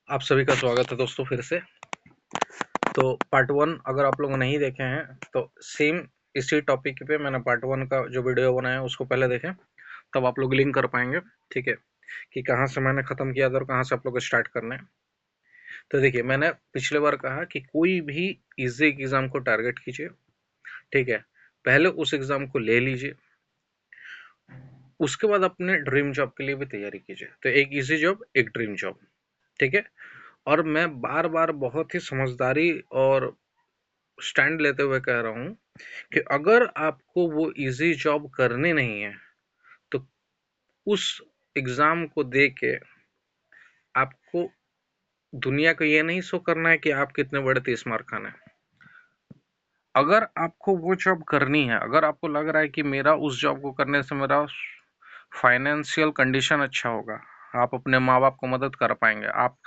आप सभी का स्वागत है दोस्तों फिर से। तो पार्ट वन अगर आप लोग नहीं देखे हैं तो सेम इसी टॉपिक पे मैंने पार्ट वन का जो वीडियो बनाया है उसको पहले देखें, तब आप लोग लिंक कर पाएंगे। ठीक है, कि कहाँ से मैंने ख़त्म किया था और कहाँ से आप लोग स्टार्ट करना है। तो देखिए, मैंने पिछले बार कहा कि कोई भी इजी एग्ज़ाम को टारगेट कीजिए। ठीक है, पहले उस एग्ज़ाम को ले लीजिए, उसके बाद अपने ड्रीम जॉब के लिए भी तैयारी कीजिए। तो एक इजी जॉब, एक ड्रीम जॉब। ठीक है, और मैं बार बार बहुत ही समझदारी और स्टैंड लेते हुए कह रहा हूँ कि अगर आपको वो इजी जॉब करनी नहीं है तो उस एग्जाम को दे के आपको दुनिया को ये नहीं शो करना है कि आप कितने बड़े 30 मार्क खाने। अगर आपको वो जॉब करनी है, अगर आपको लग रहा है कि मेरा उस जॉब को करने से मेरा फाइनेंशियल कंडीशन अच्छा होगा, आप अपने माँ बाप को मदद कर पाएंगे, आप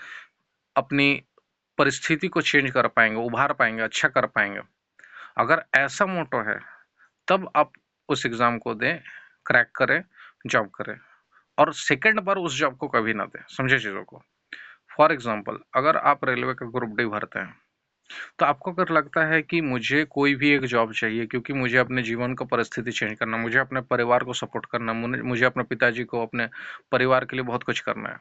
अपनी परिस्थिति को चेंज कर पाएंगे, उभार पाएंगे, अच्छा कर पाएंगे, अगर ऐसा मोटो है तब आप उस एग्ज़ाम को दें, क्रैक करें, जॉब करें, और सेकंड बार उस जॉब को कभी ना दें। समझे चीज़ों को। फॉर एग्ज़ाम्पल, अगर आप रेलवे का ग्रुप डी भरते हैं, तो आपको अगर लगता है कि मुझे कोई भी एक जॉब चाहिए क्योंकि मुझे अपने जीवन का परिस्थिति चेंज करना, मुझे अपने परिवार को सपोर्ट करना, मुझे अपने पिताजी को, अपने परिवार के लिए बहुत कुछ करना है,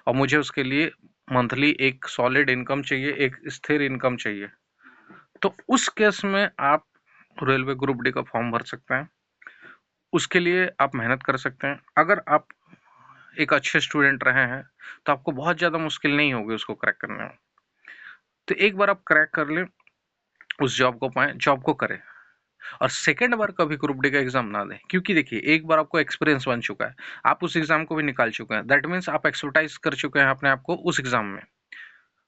और मुझे उसके लिए मंथली एक सॉलिड इनकम चाहिए, एक स्थिर इनकम चाहिए, तो उस केस में आप रेलवे ग्रुप डी का फॉर्म भर सकते हैं। उसके लिए आप मेहनत कर सकते हैं। अगर आप एक अच्छे स्टूडेंट रहे हैं तो आपको बहुत ज़्यादा मुश्किल नहीं होगी उसको क्रैक करने में। तो एक बार आप क्रैक कर लें, उस जॉब को पाएं, जॉब को करें, और सेकेंड बार कभी ग्रुप डी का एग्जाम ना दें, क्योंकि देखिए एक बार आपको एक्सपीरियंस बन चुका है, आप उस एग्जाम को भी निकाल चुके हैं, दैट मीन्स आप एक्सपर्टाइज कर चुके हैं अपने आप को उस एग्जाम में।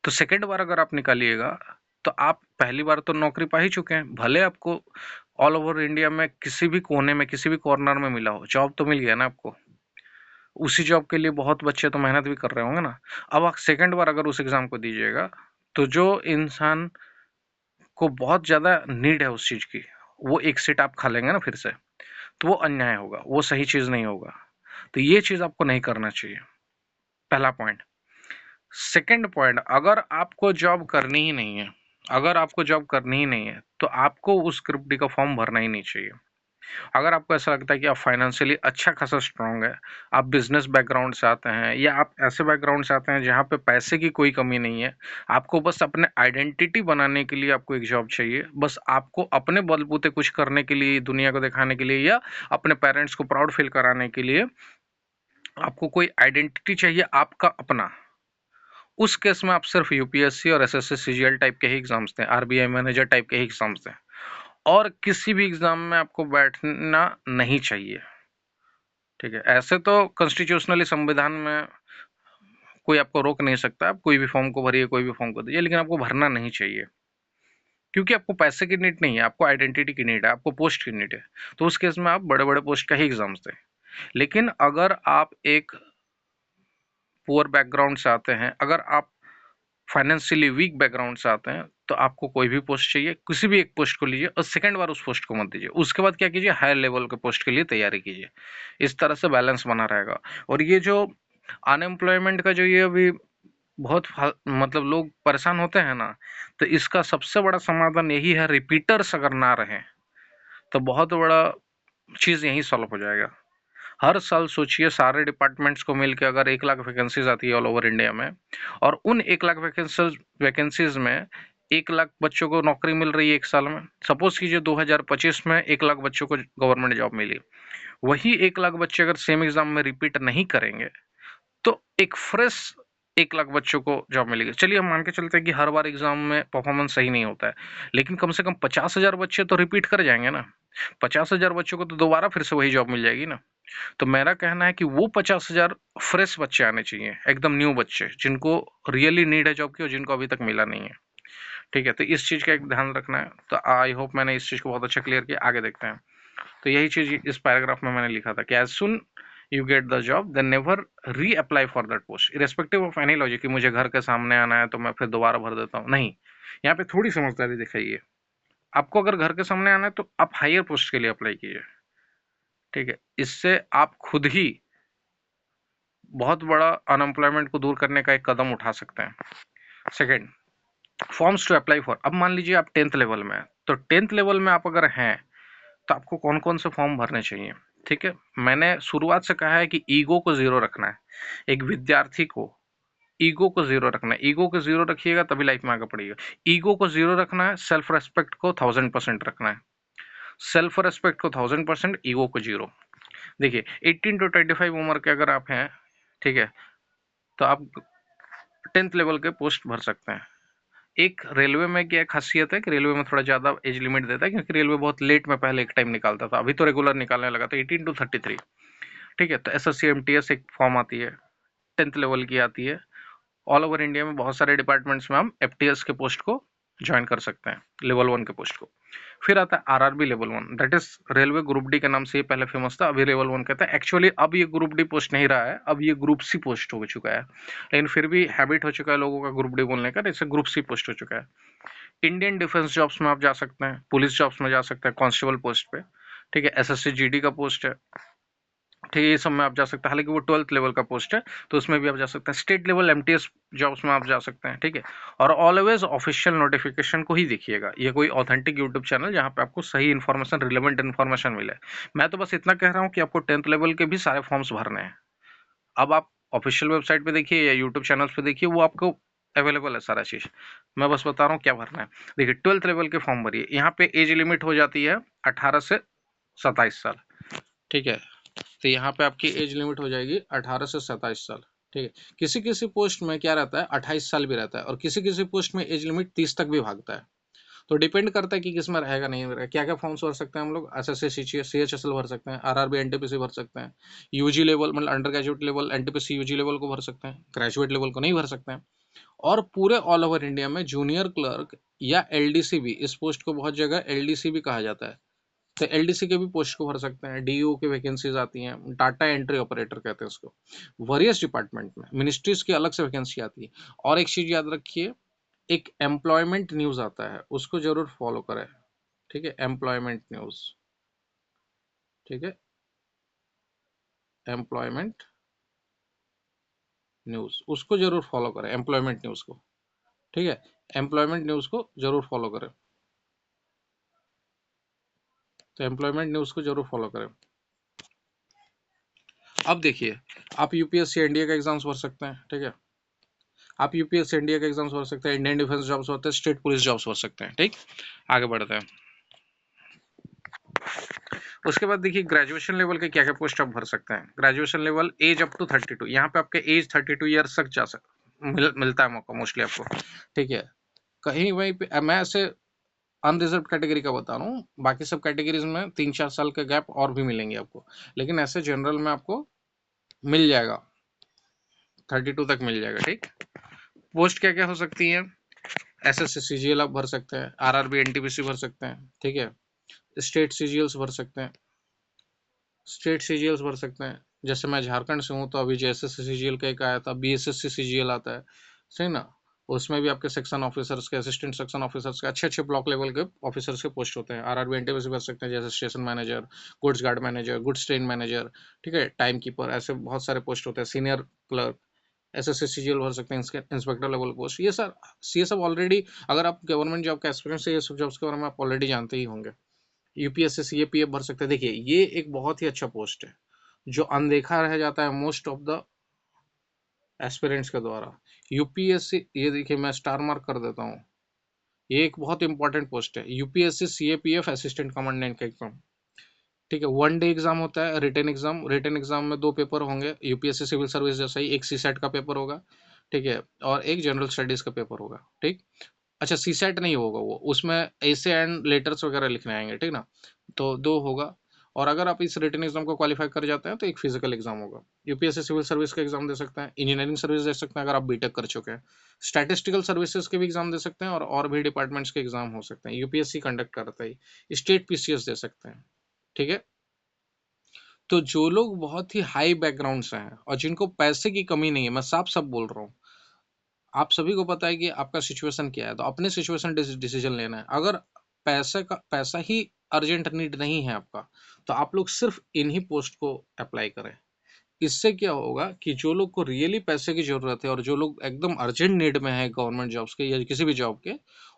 तो सेकेंड बार अगर आप निकालिएगा तो आप पहली बार तो नौकरी पा ही चुके हैं, भले आपको ऑल ओवर इंडिया में किसी भी कोने में, किसी भी कॉर्नर में मिला हो, जॉब तो मिल गया ना आपको। उसी जॉब के लिए बहुत बच्चे तो मेहनत भी कर रहे होंगे ना। अब आप सेकंड बार अगर उस एग्ज़ाम को दीजिएगा, तो जो इंसान को बहुत ज़्यादा नीड है उस चीज़ की, वो एक सीट आप खा लेंगे ना फिर से, तो वो अन्याय होगा, वो सही चीज़ नहीं होगा। तो ये चीज़ आपको नहीं करना चाहिए, पहला पॉइंट। सेकंड पॉइंट, अगर आपको जॉब करनी ही नहीं है, अगर आपको जॉब करनी ही नहीं है, तो आपको उस ग्रुप डी का फॉर्म भरना ही नहीं चाहिए। अगर आपको ऐसा लगता है कि आप फाइनेंशियली अच्छा खासा स्ट्रांग है, आप बिजनेस बैकग्राउंड से आते हैं, या आप ऐसे बैकग्राउंड से आते हैं जहाँ पे पैसे की कोई कमी नहीं है, आपको बस अपने आइडेंटिटी बनाने के लिए आपको एक जॉब चाहिए, बस आपको अपने बलबूते कुछ करने के लिए, दुनिया को दिखाने के लिए, या अपने पेरेंट्स को प्राउड फील कराने के लिए आपको कोई आइडेंटिटी चाहिए आपका अपना, उस केस में आप सिर्फ यूपीएससी और एसएससी सीजीएल टाइप के ही एग्जाम्स दें, आरबीआई मैनेजर टाइप के ही एग्जाम्स दें, और किसी भी एग्जाम में आपको बैठना नहीं चाहिए। ठीक है, ऐसे तो कॉन्स्टिट्यूशनली संविधान में कोई आपको रोक नहीं सकता, आप कोई भी फॉर्म को भरिए, कोई भी फॉर्म को दीजिए, लेकिन आपको भरना नहीं चाहिए, क्योंकि आपको पैसे की नीड नहीं है, आपको आइडेंटिटी की नीड है, आपको पोस्ट की नीड है। तो उस केस में आप बड़े बड़े पोस्ट का ही एग्जाम्स दें। लेकिन अगर आप एक पुअर बैकग्राउंड से आते हैं, अगर आप फाइनेंशियली वीक बैकग्राउंड से आते हैं, तो आपको कोई भी पोस्ट चाहिए, किसी भी एक पोस्ट को लीजिए, और सेकंड बार उस पोस्ट को मत दीजिए। उसके बाद क्या कीजिए, हायर लेवल के पोस्ट के लिए तैयारी कीजिए। इस तरह से बैलेंस बना रहेगा। और ये जो अनएम्प्लॉयमेंट का जो ये अभी बहुत मतलब लोग परेशान होते हैं ना, तो इसका सबसे बड़ा समाधान यही है, रिपीटर्स अगर ना रहे तो बहुत बड़ा चीज़ यही सॉल्व हो जाएगा। हर साल सोचिए, सारे डिपार्टमेंट्स को मिलकर अगर 1 लाख वैकेंसीज आती है ऑल ओवर इंडिया में, और उन 1 लाख वैकेंसीज में 1 लाख बच्चों को नौकरी मिल रही है एक साल में। सपोज कीजिए 2025 में 1 लाख बच्चों को गवर्नमेंट जॉब मिली, वही 1 लाख बच्चे अगर सेम एग्जाम में रिपीट नहीं करेंगे तो एक फ्रेश 1 लाख बच्चों को जॉब मिलेगी। चलिए हम मान के चलते हैं कि हर बार एग्जाम में परफॉर्मेंस सही नहीं होता है, लेकिन कम से कम 50,000 बच्चे तो रिपीट कर जाएंगे ना। 50,000 बच्चों को तो दोबारा फिर से वही जॉब मिल जाएगी ना। तो मेरा कहना है कि वो 50,000 फ्रेश बच्चे आने चाहिए, एकदम न्यू बच्चे, जिनको रियली नीड है जॉब की और जिनको अभी तक मिला नहीं है। ठीक है, तो इस चीज़ का एक ध्यान रखना है। तो आई होप मैंने इस चीज़ को बहुत अच्छा क्लियर किया। आगे देखते हैं। तो यही चीज़ इस पैराग्राफ में मैंने लिखा था कि as soon you get the job then never reapply for that post, irrespective of any logic कि मुझे घर के सामने आना है तो मैं फिर दोबारा भर देता हूँ, नहीं। यहाँ पे थोड़ी समझदारी दिखाइए। आपको अगर घर के सामने आना है तो आप हायर पोस्ट के लिए अप्लाई कीजिए। ठीक है, इससे आप खुद ही बहुत बड़ा अनएम्प्लॉयमेंट को दूर करने का एक कदम उठा सकते हैं। Second, forms to apply for. अब मान लीजिए आप 10th लेवल में हैं, तो 10th लेवल में आप अगर हैं तो आपको कौन कौन से फॉर्म भरने चाहिए। ठीक है, मैंने शुरुआत से कहा है कि ईगो को जीरो रखना है। एक विद्यार्थी को ईगो को जीरो रखना है। ईगो को जीरो रखिएगा तभी लाइफ में आगे बढ़िएगा। ईगो को जीरो रखना है, सेल्फ रेस्पेक्ट को 1000% रखना है। सेल्फ रेस्पेक्ट को 1000%, ईगो को जीरो। देखिए 18 टू 25 उम्र के अगर आप हैं, ठीक है, तो आप 10th लेवल के पोस्ट भर सकते हैं। एक रेलवे में क्या खासियत है कि रेलवे में थोड़ा ज़्यादा एज लिमिट देता है, क्योंकि रेलवे बहुत लेट में पहले एक टाइम निकालता था, अभी तो रेगुलर निकालने लगा, तो 18 टू 33। ठीक है, तो एसएससी एमटीएस एक फॉर्म आती है, 10th लेवल की आती है। ऑल ओवर इंडिया में बहुत सारे डिपार्टमेंट्स में हम एफटीएस के पोस्ट को ज्वाइन कर सकते हैं, लेवल 1 के पोस्ट को। फिर आता है RRB level 1, that is railway group D के नाम से ये पहले फेमस था, अभी लेवल 1 कहता है। एक्चुअली अब ये ग्रुप डी पोस्ट नहीं रहा है, अब ये ग्रुप सी पोस्ट हो चुका है, लेकिन फिर भी हैबिट हो चुका है लोगों का ग्रुप डी बोलने का, जैसे ग्रुप सी पोस्ट हो चुका है। इंडियन डिफेंस जॉब्स में आप जा सकते हैं, पुलिस जॉब्स में जा सकते हैं, कांस्टेबल पोस्ट पे। ठीक है, एसएससी जीडी का पोस्ट है। ठीक है, ये सब में आप जा सकते हैं, हालांकि वो 12th लेवल का पोस्ट है, तो उसमें भी आप जा सकते हैं। स्टेट लेवल एमटीएस जॉब्स में आप जा सकते हैं। ठीक है, और ऑलवेज ऑफिशियल नोटिफिकेशन को ही देखिएगा, ये कोई ऑथेंटिक यूट्यूब चैनल जहाँ पे आपको सही इन्फॉर्मेशन, रिलेवेंट इन्फॉर्मेशन मिले। मैं तो बस इतना कह रहा हूँ कि आपको 10th लेवल के भी सारे फॉर्म्स भरने हैं। अब आप ऑफिशियल वेबसाइट पे देखिए या यूट्यूब चैनल्स पे देखिए, वो आपको अवेलेबल है सारा चीज़। मैं बस बता रहा हूँ क्या भरना है। देखिए 12th लेवल के फॉर्म भरिए, यहाँ पे एज लिमिट हो जाती है 18 से 27 साल। ठीक है, तो यहाँ पे आपकी एज लिमिट हो जाएगी 18 से 27 साल। ठीक है, किसी किसी पोस्ट में क्या रहता है, 28 साल भी रहता है, और किसी किसी पोस्ट में एज लिमिट 30 तक भी भागता है। तो डिपेंड करता है कि किस में रहेगा नहीं रहेगा। क्या क्या फॉर्म्स भर सकते हैं हम लोग, एसएससी सीएचएसएल भर सकते हैं, आरआरबी एनटीपीसी भर सकते हैं, यूजी लेवल मतलब undergraduate level NTPC UG level को भर सकते हैं, ग्रेजुएट लेवल को नहीं भर सकते हैं। और पूरे ऑल ओवर इंडिया में जूनियर क्लर्क या एलडीसी भी, इस पोस्ट को बहुत जगह एलडीसी भी कहा जाता है, तो एलडीसी के भी पोस्ट को भर सकते हैं। डीयू की वैकेंसीज आती हैं, डाटा एंट्री ऑपरेटर कहते हैं उसको। वरियस डिपार्टमेंट में मिनिस्ट्रीज की अलग से वैकेंसी आती है। और एक चीज याद रखिए, एक एम्प्लॉयमेंट न्यूज आता है, उसको जरूर फॉलो करें। ठीक है, एम्प्लॉयमेंट न्यूज। ठीक है, एम्प्लॉयमेंट न्यूज, उसको जरूर फॉलो करें, एम्प्लॉयमेंट न्यूज को। ठीक है, एम्प्लॉयमेंट न्यूज को जरूर फॉलो करें। तो एम्प्लॉयमेंट न्यूज को जरूर फॉलो करें। अब देखिए, आप यूपीएससी एनडीए का एग्जाम्स भर सकते हैं। ठीक है, आप यूपीएससी इंडिया के एग्जाम्स भर सकते हैं, इंडियन डिफेंस जॉब्स होते हैं, स्टेट पुलिस जॉब्स भर सकते हैं। ठीक, आगे बढ़ते हैं। उसके बाद देखिए ग्रेजुएशन लेवल के क्या क्या पोस्ट आप भर सकते हैं। Graduation level age up to 32, यहाँ पे आपके एज 32 ईयर्स तक जा मिलता है मौका मोस्टली आपको। ठीक है, कहीं वहीं पे मैं ऐसे अनरिजर्व कैटेगरी का बता रहा हूँ, बाकी सब कैटेगरीज में 3-4 साल का गैप और भी मिलेंगे आपको, लेकिन ऐसे जनरल में आपको मिल जाएगा, 32 तक मिल जाएगा। ठीक, पोस्ट क्या क्या हो सकती है, एसएससी सीजीएल आप भर सकते हैं, आरआरबी एनटीपीसी भर सकते हैं। ठीक है, स्टेट सीजीएल्स भर सकते हैं, स्टेट सीजीएल्स भर सकते हैं। जैसे मैं झारखंड से हूँ, तो अभी जेएसएससी सीजीएल का एक आया था, बीएसएससी सीजीएल आता है, सही ना। उसमें भी आपके सेक्शन ऑफिसर्स के, असिस्टेंट सेक्शन ऑफिसर्स के, अच्छे अच्छे ब्लॉक लेवल के ऑफिसर्स के पोस्ट होते हैं। आरआरबी एनटीपीसी भर सकते हैं, जैसे station manager, goods guard manager, goods train manager. ठीक है, टाइम कीपर, ऐसे बहुत सारे पोस्ट होते हैं, सीनियर क्लर्क। एसएससी सीजीएल भर सकते हैं, इंस्पेक्टर लेवल पोस्ट। ये सब ऑलरेडी, अगर आप गवर्नमेंट जॉब का एक्सपीरियंस है, ये सब जॉब्स के बारे में आप ऑलरेडी जानते ही होंगे। यूपीएससी सीएपीएफ भर सकते हैं। देखिए ये एक बहुत ही अच्छा पोस्ट है, जो अनदेखा रह जाता है मोस्ट ऑफ द एस्पिरेंट्स के द्वारा। यूपीएससी, ये देखिए मैं स्टार मार्क कर देता हूँ, ये एक बहुत इंपॉर्टेंट पोस्ट है, यूपीएससी सीएपीएफ असिस्टेंट कमांडेंट का एग्जाम। ठीक है, 1 डे एग्जाम होता है, रिटन एग्जाम। रिटन एग्जाम में 2 पेपर होंगे, यूपीएससी सिविल सर्विस जैसा ही, एक सीसेट का पेपर होगा। ठीक है, और एक जनरल स्टडीज का पेपर होगा। ठीक, अच्छा सीसेट नहीं होगा वो, उसमें ऐसे एंड लेटर्स वगैरह लिखने आएंगे। ठीक ना, तो 2 होगा। और अगर आप इस रिटन एग्जाम को क्वालिफाई कर जाते हैं, तो एक फिजिकल एग्जाम होगा। यूपीएससी सिविल सर्विस का एग्जाम दे सकते हैं, इंजीनियरिंग सर्विस दे सकते हैं अगर आप बीटेक कर चुके हैं, स्टैटिस्टिकल सर्विसेज के भी एग्जाम दे सकते हैं, और भी डिपार्टमेंट्स के एग्जाम हो सकते हैं, यूपीएससी कंडक्ट करता है। स्टेट पीसीएस दे सकते हैं। ठीक है, तो जो लोग बहुत ही हाई बैकग्राउंड से हैं और जिनको पैसे की कमी नहीं है, मैं साफ साफ बोल रहा हूँ, आप सभी को पता है कि आपका सिचुएशन क्या है, तो अपने सिचुएशन डिसीजन लेना है। अगर पैसा ही अर्जेंट नीड नहीं है आपका, तो आप लोग सिर्फ इन्हीं पोस्ट को अप्लाई करें। इससे क्या होगा कि जो लोग को रियली पैसे की ज़रूरत है और जो लोग एकदम अर्जेंट नीड में है गवर्नमेंट जॉब्स के या किसी भी जॉब के,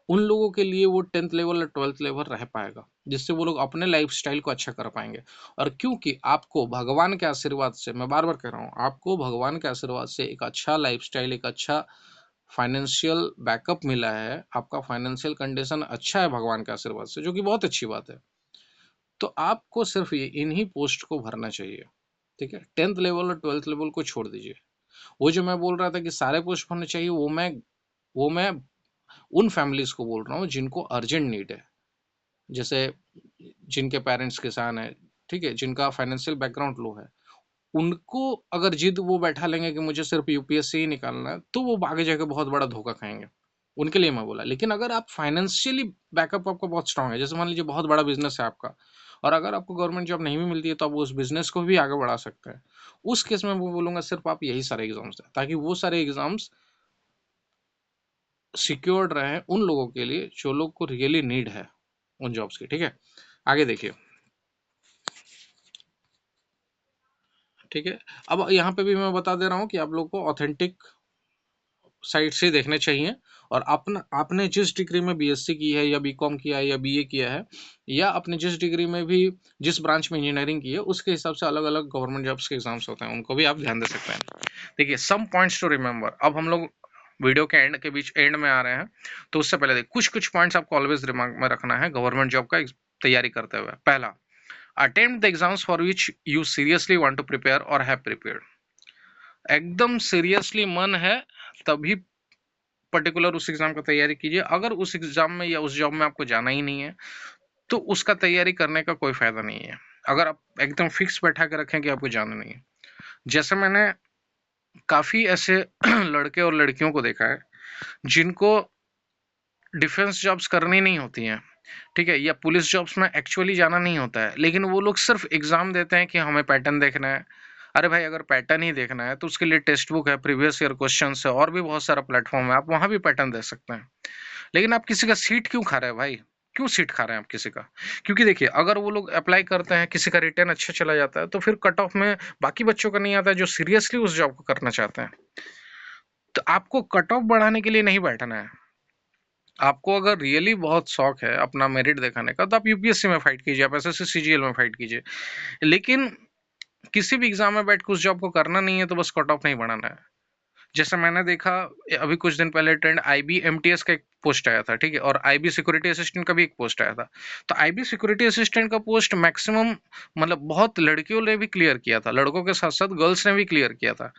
उन लोगों के लिए वो 10th लेवल और 12th लेवल रह पाएगा, जिससे वो लोग अपने लाइफ़स्टाइल को अच्छा कर पाएँगे। और क्योंकि आपको भगवान के आशीर्वाद से, मैं बार-बार कह रहा हूँ, आपको भगवान के आशीर्वाद से एक अच्छा लाइफ़स्टाइल, एक अच्छा फाइनेंशियल बैकअप मिला है, आपका फाइनेंशियल कंडीशन अच्छा है भगवान के आशीर्वाद से, जो कि बहुत अच्छी बात है। तो आपको सिर्फ ये इन्हीं पोस्ट को भरना चाहिए, ठीक है? 10th लेवल और 12th लेवल को छोड़ दीजिए। वो जो मैं बोल रहा था कि सारे पोस्ट भरने चाहिए, वो मैं उन फैमिलीज को बोल रहा हूँ जिनको अर्जेंट नीड है, जैसे जिनके पेरेंट्स किसान है, ठीक है, जिनका फाइनेंशियल बैकग्राउंड लो है, उनको अगर जिद वो बैठा लेंगे कि मुझे सिर्फ यूपीएससी ही निकालना है, तो वो आगे जाके बहुत बड़ा धोखा खाएंगे। उनके लिए मैं बोला। लेकिन अगर आप फाइनेंशियली बैकअप आपका बहुत स्ट्रांग है, जैसे मान लीजिए बहुत बड़ा बिजनेस है आपका, और अगर आपको गवर्नमेंट जॉब नहीं भी मिलती है तो आप उस बिजनेस को भी आगे बढ़ा सकते हैं, उस केस में वो बोलूंगा सिर्फ आप यही सारे एग्जाम्स दें, ताकि वो सारे एग्जाम्स सिक्योर्ड रहें उन लोगों के लिए जो लोग को रियली नीड है उन जॉब्स की। ठीक है, आगे देखिए। ठीक है, अब यहाँ पे भी मैं बता दे रहा हूँ कि आप लोग को ऑथेंटिक साइट से देखने चाहिए, और अपना आपने जिस डिग्री में बीएससी की है या बीकॉम किया है या बीए किया है, या अपने जिस डिग्री में भी जिस ब्रांच में इंजीनियरिंग की है, उसके हिसाब से अलग अलग गवर्नमेंट जॉब्स के एग्जाम्स होते हैं, उनको भी आप ध्यान दे सकते हैं। देखिए, सम पॉइंट्स टू रिमेंबर। अब हम लोग वीडियो के एंड के बीच एंड में आ रहे हैं, तो उससे पहले देखिए कुछ कुछ पॉइंट्स आपको ऑलवेज दिमाग में रखना है गवर्नमेंट जॉब का तैयारी करते हुए। पहला, attempt the exams for which you seriously want to prepare और हैव प्रिपेयर्ड। एकदम सीरियसली मन है तभी पर्टिकुलर उस एग्जाम का तैयारी कीजिए। अगर उस एग्जाम में या उस जॉब में आपको जाना ही नहीं है, तो उसका तैयारी करने का कोई फायदा नहीं है। अगर आप एकदम फिक्स बैठा के रखें कि आपको जाना नहीं है, जैसे मैंने काफी ऐसे लड़के और लड़कियों को देखा है जिनको डिफेंस जॉब्स करनी नहीं होती हैं, ठीक है, या पुलिस जॉब्स में एक्चुअली जाना नहीं होता है, लेकिन वो लोग सिर्फ एग्जाम देते हैं कि हमें पैटर्न देखना है। अरे भाई, अगर पैटर्न ही देखना है तो उसके लिए टेक्स्ट बुक है, प्रीवियस ईयर क्वेश्चन है, और भी बहुत सारा प्लेटफॉर्म है, आप वहां भी पैटर्न दे सकते हैं। लेकिन आप किसी का सीट क्यों खा रहे हैं भाई? क्यों सीट खा रहे हैं आप किसी का? क्योंकि देखिए, अगर वो लोग अप्लाई करते हैं, किसी का रिटर्न अच्छा चला जाता है, तो फिर कट ऑफ में बाकी बच्चों का नहीं आता है जो सीरियसली उस जॉब को करना चाहते हैं। तो आपको कट ऑफ बढ़ाने के लिए नहीं बैठना है। आपको अगर रियली बहुत शौक है अपना मेरिट दिखाने का, तो आप यूपीएससी में फाइट कीजिए, आप एसएससी सीजीएल में फाइट कीजिए। लेकिन किसी भी एग्जाम में बैठ के उस जॉब को करना नहीं है, तो बस कट ऑफ नहीं बढ़ाना है। जैसे मैंने देखा, अभी कुछ दिन पहले ट्रेंड आईबीएमटीएस का एक पोस्ट आया था, ठीक है, और आईबी सिक्योरिटी असिस्टेंट का भी एक पोस्ट आया था। तो आईबी सिक्योरिटी असिस्टेंट का पोस्ट मैक्सिमम, मतलब बहुत लड़कियों ने भी क्लियर किया था, लड़कों के साथ साथ गर्ल्स ने भी क्लियर किया था।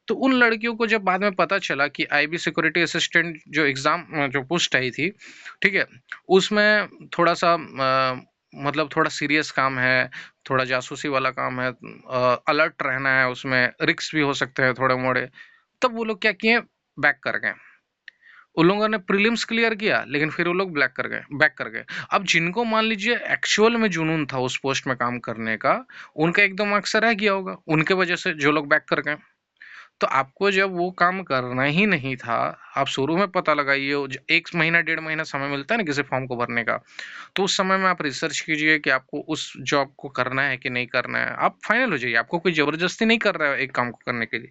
तो उन लड़कियों को जब बाद में पता चला कि आईबी सिक्योरिटी असिस्टेंट जो एग्जाम जो पोस्ट आई थी, ठीक है, उसमें थोड़ा सा मतलब थोड़ा सीरियस काम है, थोड़ा जासूसी वाला काम है, अलर्ट रहना है, उसमें रिस्क भी हो सकते हैं थोड़े मोड़े, तब वो लोग क्या किए, बैक कर गए। उन लोगों ने प्रीलिम्स क्लियर किया, लेकिन फिर वो लोग ब्लैक कर गए, बैक कर गए। अब जिनको मान लीजिए एक्चुअल में जुनून था उस पोस्ट में काम करने का, उनका एक दो मार्क्स रह गया होगा, उनके वजह से जो लोग बैक कर गए। तो आपको जब वो काम करना ही नहीं था, आप शुरू में पता लगाइए, 1 महीना 1.5 महीना समय मिलता है ना किसी फॉर्म को भरने का, तो उस समय में आप रिसर्च कीजिए कि आपको उस जॉब को करना है कि नहीं करना है। आप फाइनल हो जाइए, आपको कोई जबरदस्ती नहीं कर रहा है एक काम को करने के लिए,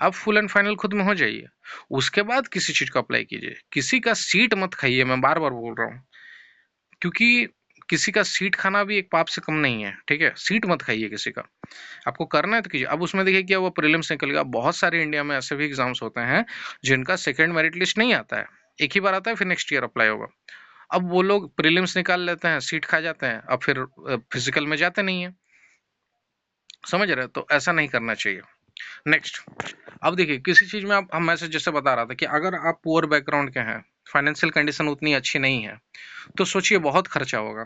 आप फुल एंड फाइनल खुद में हो जाइए। उसके बाद किसी चीज को अप्लाई कीजिए, किसी का सीट मत खाइए, मैं बार बार बोल रहा हूँ, क्योंकि किसी का सीट खाना भी एक पाप से कम नहीं है, ठीक है, सीट मत खाइए किसी का। आपको करना है तो कीजिए। अब उसमें देखिए क्या हुआ, प्रीलिम्स निकल गया। बहुत सारे इंडिया में ऐसे भी एग्जाम्स होते हैं जिनका सेकंड मेरिट लिस्ट नहीं आता है, एक ही बार आता है, फिर नेक्स्ट ईयर अप्लाई होगा। अब वो लोग प्रीलिम्स निकाल लेते हैं, सीट खा जाते हैं, अब फिर फिजिकल में जाते नहीं है। समझ रहे हैं? तो ऐसा नहीं करना चाहिए। नेक्स्ट, अब देखिए किसी चीज में आप, हम मैं जैसे बता रहा था कि अगर आप पुअर बैकग्राउंड के हैं, फाइनेंशियल कंडीशन उतनी अच्छी नहीं है, तो सोचिए बहुत खर्चा होगा।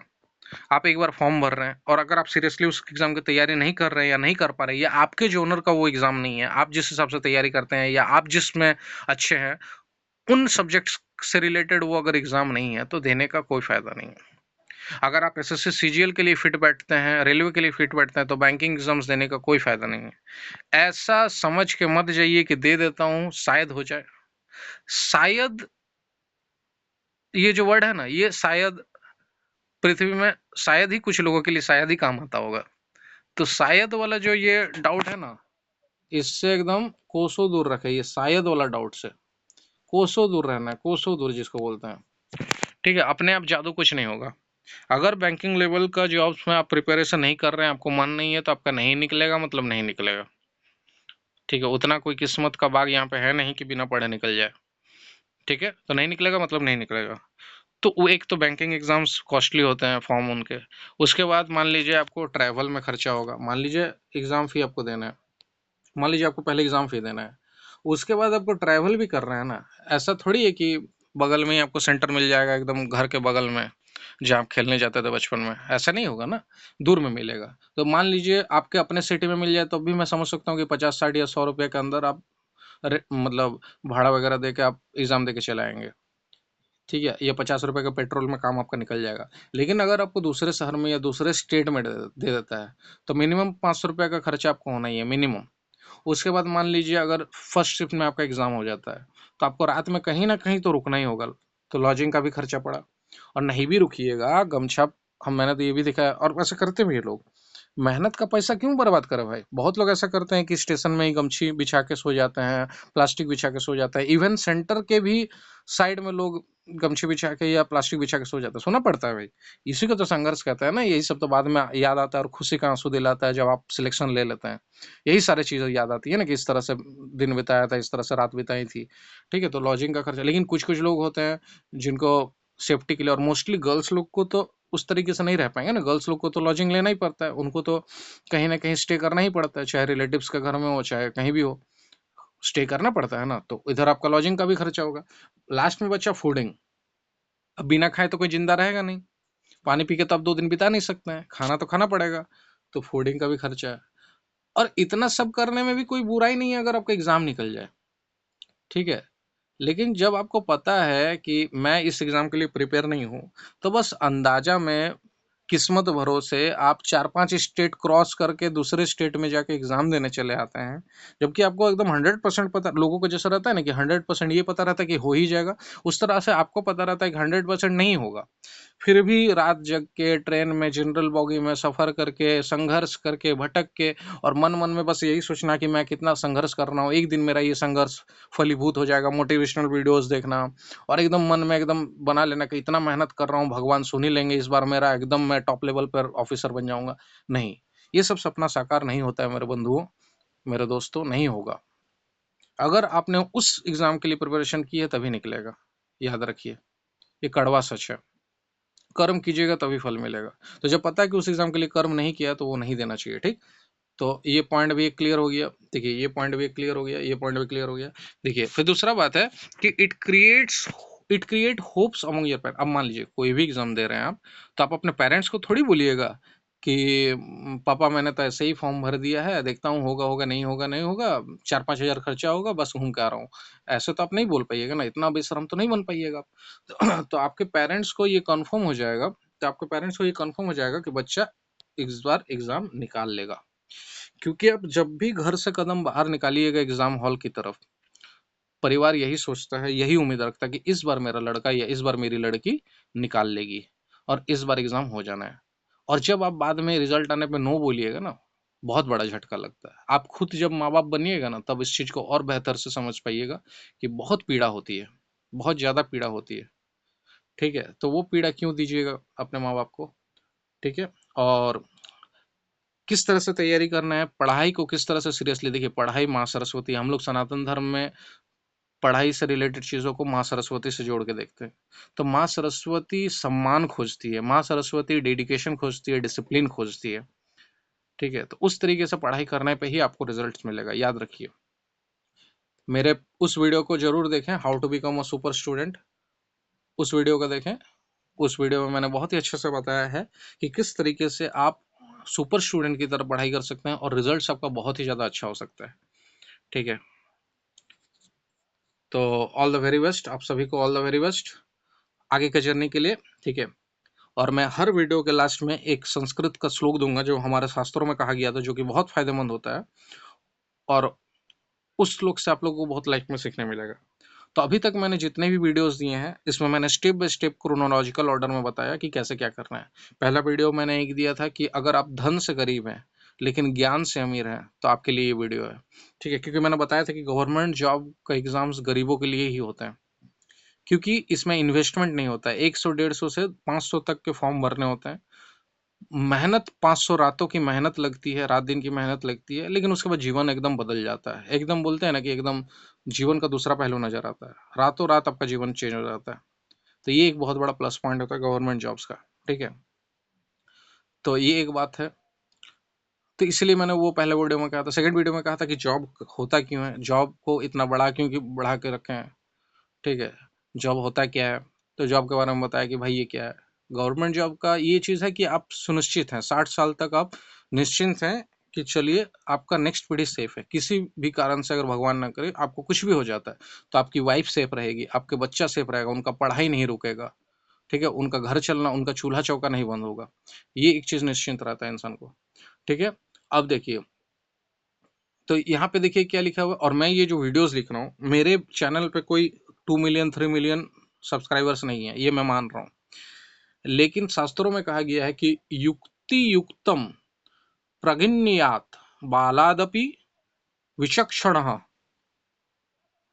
आप एक बार फॉर्म भर रहे हैं, और अगर आप सीरियसली उस एग्जाम की तैयारी नहीं कर रहे हैं या नहीं कर पा रहे, या आपके जो ओनर का वो एग्जाम नहीं है, आप जिस हिसाब से तैयारी करते हैं या आप जिसमें अच्छे हैं, उन सब्जेक्ट्स से रिलेटेड वो अगर एग्जाम नहीं है, तो देने का कोई फायदा नहीं है। अगर आप एसएससी सीजीएल के लिए फिट बैठते हैं, रेलवे के लिए फिट बैठते हैं, तो बैंकिंग एग्जाम्स देने का कोई फायदा नहीं है। ऐसा समझ के मत जाइए कि दे देता हूं शायद हो जाए। शायद, ये जो वर्ड है ना, ये शायद पृथ्वी में शायद ही कुछ लोगों के लिए शायद ही काम आता होगा। तो शायद वाला जो ये डाउट है ना, इससे एकदम कोसों दूर रखे, ये शायद वाला डाउट से कोसों दूर रहना है, कोसों दूर जिसको बोलते हैं। ठीक है, अपने आप जादू कुछ नहीं होगा। अगर बैंकिंग लेवल का जॉब्स में आप प्रिपरेशन नहीं कर रहे हैं, आपको मन नहीं है, तो आपका नहीं निकलेगा मतलब नहीं निकलेगा। ठीक है, उतना कोई किस्मत का बाग यहाँ पे है नहीं कि बिना पढ़े निकल जाए। ठीक है, तो नहीं निकलेगा मतलब नहीं निकलेगा। तो वो एक तो बैंकिंग एग्जाम्स कॉस्टली होते हैं फॉर्म उनके। उसके बाद मान लीजिए आपको ट्रैवल में खर्चा होगा, मान लीजिए एग्जाम फी आपको देना है, मान लीजिए आपको पहले एग्जाम फी देना है, उसके बाद आपको ट्रैवल भी करना है ना। ऐसा थोड़ी है कि बगल में ही आपको सेंटर मिल जाएगा एकदम घर के बगल में, जहाँ आप खेलने जाते थे बचपन में, ऐसा नहीं होगा ना, दूर में मिलेगा। तो मान लीजिए आपके अपने सिटी में मिल जाए तो भी मैं समझ सकता हूँ कि 50 60 या 100 रुपये के अंदर आप मतलब भाड़ा वगैरह दे के आप एग्जाम दे के चले आएंगे। ठीक है, ये 50 रुपये का पेट्रोल में काम आपका निकल जाएगा। लेकिन अगर आपको दूसरे शहर में या दूसरे स्टेट में दे देता है, तो मिनिमम 500 रुपये का खर्चा आपको होना ही है मिनिमम। उसके बाद मान लीजिए अगर फर्स्ट शिफ्ट में आपका एग्जाम हो जाता है, तो आपको रात में कहीं ना कहीं तो रुकना ही होगा, तो लॉजिंग का भी खर्चा पड़ा। और नहीं भी रुकिएगा, गमछा, हम मैंने तो ये भी देखा है और वैसे करते भी हैं लोग, मेहनत का पैसा क्यों बर्बाद करें भाई। बहुत लोग ऐसा करते हैं कि स्टेशन में ही गमछी बिछा के सो जाते हैं, प्लास्टिक बिछा के सो जाते हैं, इवन सेंटर के भी साइड में लोग गमछी बिछा के या प्लास्टिक बिछा के सो जाते हैं, सोना पड़ता है भाई। इसी को तो संघर्ष कहते हैं ना, यही सब तो बाद में याद आता है और खुशी का आंसू दिलाता है जब आप सिलेक्शन ले लेते हैं। यही सारी चीजें याद आती है ना, कि इस तरह से दिन बिताया था, इस तरह से रात बिताई थी। ठीक है, तो लॉजिंग का खर्चा, लेकिन कुछ कुछ लोग होते हैं जिनको सेफ्टी के लिए, और मोस्टली गर्ल्स लोग को तो उस तरीके से नहीं रह पाएंगे ना, गर्ल्स लोग को तो लॉजिंग लेना ही पड़ता है, उनको तो कहीं ना कहीं स्टे करना ही पड़ता है, चाहे रिलेटिव्स के घर में हो चाहे कहीं भी हो, स्टे करना पड़ता है ना। तो इधर आपका लॉजिंग का भी खर्चा होगा। लास्ट में बच्चा फूडिंग, अब बिना खाए तो कोई जिंदा रहेगा नहीं, पानी पी के तो आप 2 दिन बिता नहीं सकते हैं, खाना तो खाना पड़ेगा, तो फूडिंग का भी खर्चा है। और इतना सब करने में भी कोई बुराई नहीं है अगर आपका एग्जाम निकल जाए। ठीक है, लेकिन जब आपको पता है कि मैं इस एग्जाम के लिए प्रिपेयर नहीं हूँ, तो बस अंदाजा में किस्मत भरोसे आप 4 5 स्टेट क्रॉस करके दूसरे स्टेट में जाके एग्जाम देने चले आते हैं, जबकि आपको एकदम 100% पता, लोगों को जैसा रहता है ना कि 100% ये पता रहता है कि हो ही जाएगा, उस तरह से आपको पता रहता है कि 100% नहीं होगा। फिर भी रात जग के ट्रेन में जनरल बोगी में सफर करके, संघर्ष करके, भटक के, और मन मन में बस यही सोचना कि मैं कितना संघर्ष कर रहा हूँ, एक दिन मेरा ये संघर्ष फलीभूत हो जाएगा, मोटिवेशनल वीडियोस देखना, और एकदम मन में एकदम बना लेना कि इतना मेहनत कर रहा हूँ, भगवान सुन ही लेंगे, इस बार मेरा एकदम मैं टॉप लेवल पर ऑफिसर बन जाऊंगा। नहीं, ये सब सपना साकार नहीं होता है मेरे बंधुओं, मेरे दोस्तों, नहीं होगा। अगर आपने उस एग्जाम के लिए प्रिपरेशन की है तभी निकलेगा, याद रखिए, ये कड़वा सच है। कर्म कीजिएगा तभी फल मिलेगा। तो जब पता है कि उस एग्जाम के लिए कर्म नहीं किया तो वो नहीं देना चाहिए। ठीक, तो ये पॉइंट भी क्लियर हो गया। देखिए, ये पॉइंट भी क्लियर हो गया, ये पॉइंट भी क्लियर हो गया। देखिए, फिर दूसरा बात है कि it create hopes among your parents. अब मान लीजिए कोई भी एग्जाम दे रहे हैं आप, तो आप अपने पेरेंट्स को थोड़ी बोलिएगा कि पापा मैंने तो ऐसे ही फॉर्म भर दिया है, देखता हूँ होगा होगा, नहीं होगा नहीं होगा, 4 5 हज़ार खर्चा होगा, बस घूम के आ रहा हूँ। ऐसे तो आप नहीं बोल पाइएगा ना, इतना बेशरम तो नहीं बन पाइएगा आप। तो आपके पेरेंट्स को ये कंफर्म हो जाएगा, कि बच्चा इस बार एग्जाम निकाल लेगा। क्योंकि अब जब भी घर से कदम बाहर निकालिएगा एग्जाम हॉल की तरफ, परिवार यही सोचता है, यही उम्मीद रखता है कि इस बार मेरा लड़का या इस बार मेरी लड़की निकाल लेगी और इस बार एग्जाम हो जाना है। और जब आप बाद में रिजल्ट आने पे नो बोलिएगा ना, बहुत बड़ा झटका लगता है। आप खुद जब माँ बाप बनिएगा ना, तब इस चीज को और बेहतर से समझ पाइएगा कि बहुत पीड़ा होती है, बहुत ज्यादा पीड़ा होती है। ठीक है, तो वो पीड़ा क्यों दीजिएगा अपने माँ बाप को। ठीक है, और किस तरह से तैयारी करना है, पढ़ाई को किस तरह से सीरियसली, देखिए पढ़ाई माँ सरस्वती, हम लोग सनातन धर्म में पढ़ाई से रिलेटेड चीज़ों को माँ सरस्वती से जोड़ के देखते हैं। तो माँ सरस्वती सम्मान खोजती है, माँ सरस्वती डेडिकेशन खोजती है, डिसिप्लिन खोजती है। ठीक है, तो उस तरीके से पढ़ाई करने पे ही आपको रिजल्ट्स मिलेगा, याद रखिए। मेरे उस वीडियो को जरूर देखें, how to become a super student, उस वीडियो को देखें। उस वीडियो में मैंने बहुत ही अच्छे से बताया है कि किस तरीके से आप सुपर स्टूडेंट की तरह पढ़ाई कर सकते हैं और रिजल्ट्स आपका बहुत ही ज़्यादा अच्छा हो सकता है। ठीक है, तो ऑल द वेरी बेस्ट, आप सभी को ऑल द वेरी बेस्ट आगे के जर्नी के लिए। ठीक है, और मैं हर वीडियो के लास्ट में एक संस्कृत का श्लोक दूंगा जो हमारे शास्त्रों में कहा गया था, जो कि बहुत फायदेमंद होता है, और उस श्लोक से आप लोगों को बहुत लाइफ में सीखने मिलेगा। तो अभी तक मैंने जितने भी वीडियोस दिए हैं, इसमें मैंने step by step chronological order में बताया कि कैसे क्या करना है। पहला वीडियो मैंने एक दिया था कि अगर आप धन से गरीब हैं, लेकिन ज्ञान से अमीर हैं, तो आपके लिए ये वीडियो है, ठीक है? क्योंकि मैंने बताया था कि गवर्नमेंट जॉब का एग्ज़ाम्स गरीबों के लिए ही होते हैं, क्योंकि इसमें इन्वेस्टमेंट नहीं होता है। 100 150 से 500 तक के फॉर्म भरने होते हैं। मेहनत 500 रातों की मेहनत लगती है, रात दिन की मेहनत लगती है, लेकिन उसके बाद जीवन एकदम बदल जाता है। एकदम बोलते हैं ना कि एकदम जीवन का दूसरा पहलू नज़र आता है। रातों रात आपका जीवन चेंज हो जाता है। तो ये एक बहुत बड़ा प्लस पॉइंट होता है गवर्नमेंट जॉब्स का, ठीक है? तो ये एक बात है। तो इसलिए मैंने वो पहले वीडियो में कहा था, सेकंड वीडियो में कहा था कि जॉब होता क्यों है, जॉब को इतना बड़ा क्यों बढ़ा के रखे हैं, ठीक है? जॉब होता क्या है? तो जॉब के बारे में बताया कि भाई ये क्या है। गवर्नमेंट जॉब का ये चीज़ है कि आप सुनिश्चित हैं, 60 साल तक आप निश्चिंत हैं कि चलिए आपका नेक्स्ट पीढ़ी सेफ है। किसी भी कारण से अगर भगवान ना करे आपको कुछ भी हो जाता है, तो आपकी वाइफ सेफ रहेगी, आपके बच्चा सेफ रहेगा, उनका पढ़ाई नहीं रुकेगा, ठीक है? उनका घर चलना, उनका चूल्हा चौका नहीं बंद होगा। ये एक चीज़ निश्चिंत रहता है इंसान को, ठीक है? अब देखिए, तो यहाँ पे देखिए क्या लिखा हुआ है, और मैं ये जो वीडियोस लिख रहा हूँ, मेरे चैनल पे कोई 2 मिलियन 3 मिलियन सब्सक्राइबर्स नहीं है, ये मैं मान रहा हूँ। लेकिन शास्त्रों में कहा गया है कि युक्ति युक्तम प्रगिन्यात बालादपि विचक्षण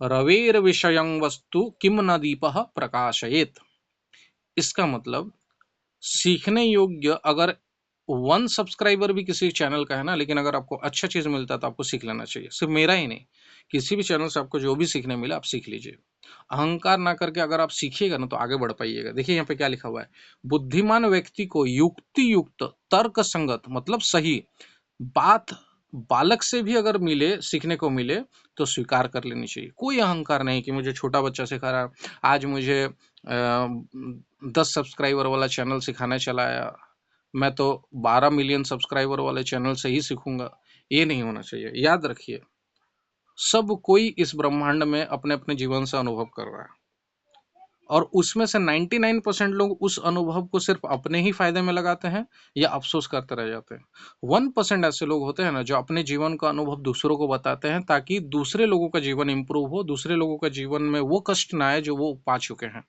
रवेर विषयं वस्तु किम न दीपः प्रकाशयेत। इसका मतलब सीखने योग्य अगर 1 सब्सक्राइबर भी किसी चैनल का है ना, लेकिन अगर आपको अच्छा चीज़ मिलता है तो आपको सीख लेना चाहिए। सिर्फ मेरा ही नहीं, किसी भी चैनल से आपको जो भी सीखने मिला आप सीख लीजिए। अहंकार ना करके अगर आप सीखिएगा ना तो आगे बढ़ पाइएगा। देखिए यहाँ पे क्या लिखा हुआ है, बुद्धिमान व्यक्ति को युक्ति युक्त तर्क संगत मतलब सही बात बालक से भी अगर मिले, सीखने को मिले, तो स्वीकार कर लेनी चाहिए। कोई अहंकार नहीं कि मुझे छोटा बच्चा सिखा रहा है, आज मुझे 10 सब्सक्राइबर वाला चैनल सिखाने चला आया, मैं तो 12 मिलियन सब्सक्राइबर वाले चैनल से ही सीखूंगा। ये नहीं होना चाहिए। याद रखिए, सब कोई इस ब्रह्मांड में अपने अपने जीवन से अनुभव कर रहा है, और उसमें से 99% लोग उस अनुभव को सिर्फ अपने ही फायदे में लगाते हैं या अफसोस करते रह जाते हैं। 1% ऐसे लोग होते हैं ना जो अपने जीवन का अनुभव दूसरों को बताते हैं, ताकि दूसरे लोगों का जीवन इंप्रूव हो, दूसरे लोगों का जीवन में वो कष्ट ना आए जो वो पा चुके हैं,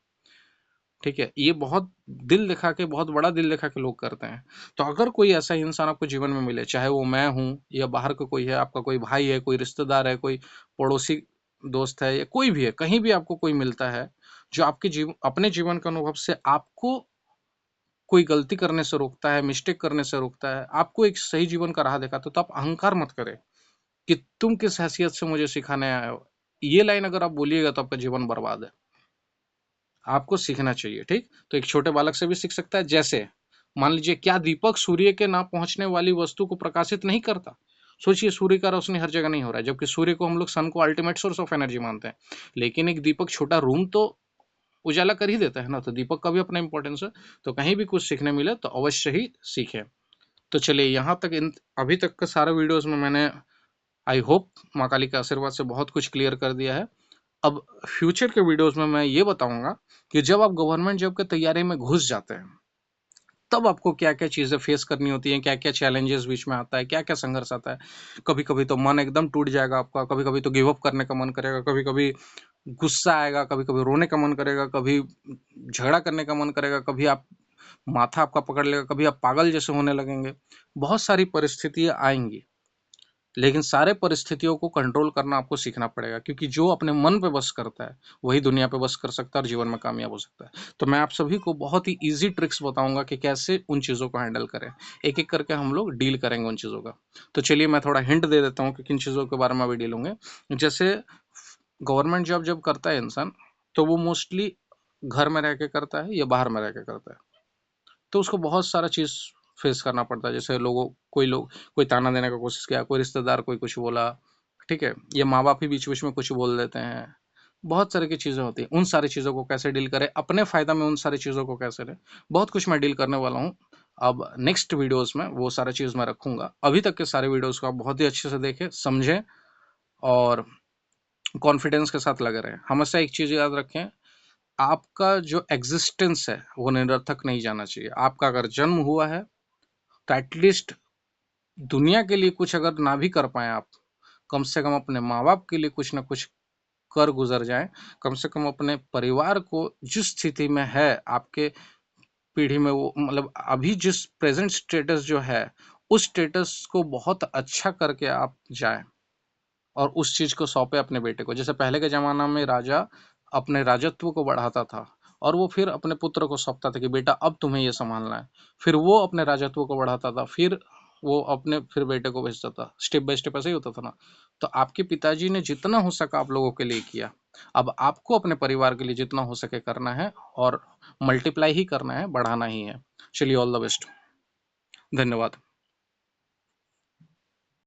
ठीक है? ये बहुत दिल दिखा के, बहुत बड़ा दिल दिखा के लोग करते हैं। तो अगर कोई ऐसा इंसान आपको जीवन में मिले, चाहे वो मैं हूँ या बाहर का कोई है, आपका कोई भाई है, कोई रिश्तेदार है, कोई पड़ोसी दोस्त है, या कोई भी है, कहीं भी आपको कोई मिलता है जो आपके अपने जीवन के अनुभव से आपको कोई गलती करने से रोकता है, मिस्टेक करने से रोकता है, आपको एक सही जीवन का राह दिखाता है, तो आप अहंकार मत करें कि तुम किस हैसियत से मुझे सिखाने आए हो। ये लाइन अगर आप बोलिएगा तो आपका जीवन बर्बाद है। आपको सीखना चाहिए, ठीक? तो एक छोटे बालक से भी सीख सकता है। जैसे मान लीजिए, क्या दीपक सूर्य के ना पहुंचने वाली वस्तु को प्रकाशित नहीं करता? सोचिए, सूर्य का रोशनी हर जगह नहीं हो रहा है, जबकि सूर्य को हम लोग सन को अल्टीमेट सोर्स ऑफ एनर्जी मानते हैं, लेकिन एक दीपक छोटा रूम तो उजाला कर ही देता है ना। तो दीपक का भी अपना इंपॉर्टेंस है। तो कहीं भी कुछ सीखने मिले तो अवश्य ही सीखें। तो चलिए, यहाँ तक अभी तक के सारे वीडियोस में मैंने, आई होप, माँ काली के आशीर्वाद से बहुत कुछ क्लियर कर दिया है। अब फ्यूचर के वीडियोस में मैं ये बताऊंगा कि जब आप गवर्नमेंट जॉब की तैयारी में घुस जाते हैं, तब आपको क्या क्या चीज़ें फेस करनी होती हैं, क्या क्या चैलेंजेस बीच में आता है, क्या क्या संघर्ष आता है। कभी कभी तो मन एकदम टूट जाएगा आपका, कभी कभी तो गिव अप करने का मन करेगा, कभी कभी गुस्सा आएगा, कभी कभी रोने का मन करेगा, कभी झगड़ा करने का मन करेगा, कभी आप माथा आपका पकड़ लेगा, कभी आप पागल जैसे होने लगेंगे। बहुत सारी परिस्थितियां आएंगी, लेकिन सारे परिस्थितियों को कंट्रोल करना आपको सीखना पड़ेगा, क्योंकि जो अपने मन पे बस करता है वही दुनिया पे बस कर सकता है और जीवन में कामयाब हो सकता है। तो मैं आप सभी को बहुत ही इजी ट्रिक्स बताऊंगा कि कैसे उन चीज़ों को हैंडल करें। एक एक करके हम लोग डील करेंगे उन चीज़ों का। तो चलिए, मैं थोड़ा हिंट दे देता हूँ कि किन चीज़ों के बारे में अभी डील होंगे। जैसे गवर्नमेंट जॉब जब करता है इंसान, तो वो मोस्टली घर में रह के करता है या बाहर में रह के करता है, तो उसको बहुत सारा चीज़ फेस करना पड़ता है। जैसे कोई ताना देने का कोशिश किया, कोई रिश्तेदार कोई कुछ बोला, ठीक है? या माँ बाप ही बीच बीच में कुछ बोल देते हैं। बहुत तरह की चीज़ें होती हैं। उन सारी चीज़ों को कैसे डील करें, अपने फ़ायदा में उन सारी चीज़ों को कैसे लें, बहुत कुछ मैं डील करने वाला हूँ। अब नेक्स्ट वीडियोस में वो सारा चीज़ मैं रखूँगा। अभी तक के सारे वीडियोस को आप बहुत ही अच्छे से देखें, समझें और कॉन्फिडेंस के साथ लगे रहें। हमेशा एक चीज़ याद रखें, आपका जो एग्जिस्टेंस है वो निरर्थक नहीं जाना चाहिए। आपका अगर जन्म हुआ है तो एटलीस्ट दुनिया के लिए कुछ अगर ना भी कर पाए आप, कम से कम अपने माँ बाप के लिए कुछ ना कुछ कर गुजर जाएं। कम से कम अपने परिवार को, जिस स्थिति में है आपके पीढ़ी में, वो मतलब अभी जिस प्रेजेंट स्टेटस जो है उस स्टेटस को बहुत अच्छा करके आप जाएँ और उस चीज़ को सौंपे अपने बेटे को। जैसे पहले के ज़माना में राजा अपने राजत्व को बढ़ाता था और वो फिर अपने पुत्र को सौंपता था कि बेटा अब तुम्हें ये सँभालना है। फिर वो अपने राजत्व को बढ़ाता था, फिर वो अपने फिर बेटे को भेजता था। स्टेप बाय स्टेप ऐसे ही होता था ना। तो आपके पिताजी ने जितना हो सका आप लोगों के लिए किया। अब आपको अपने परिवार के लिए जितना हो सके करना है और मल्टीप्लाई ही करना है, बढ़ाना ही है। चलिए ऑल द बेस्ट। धन्यवाद।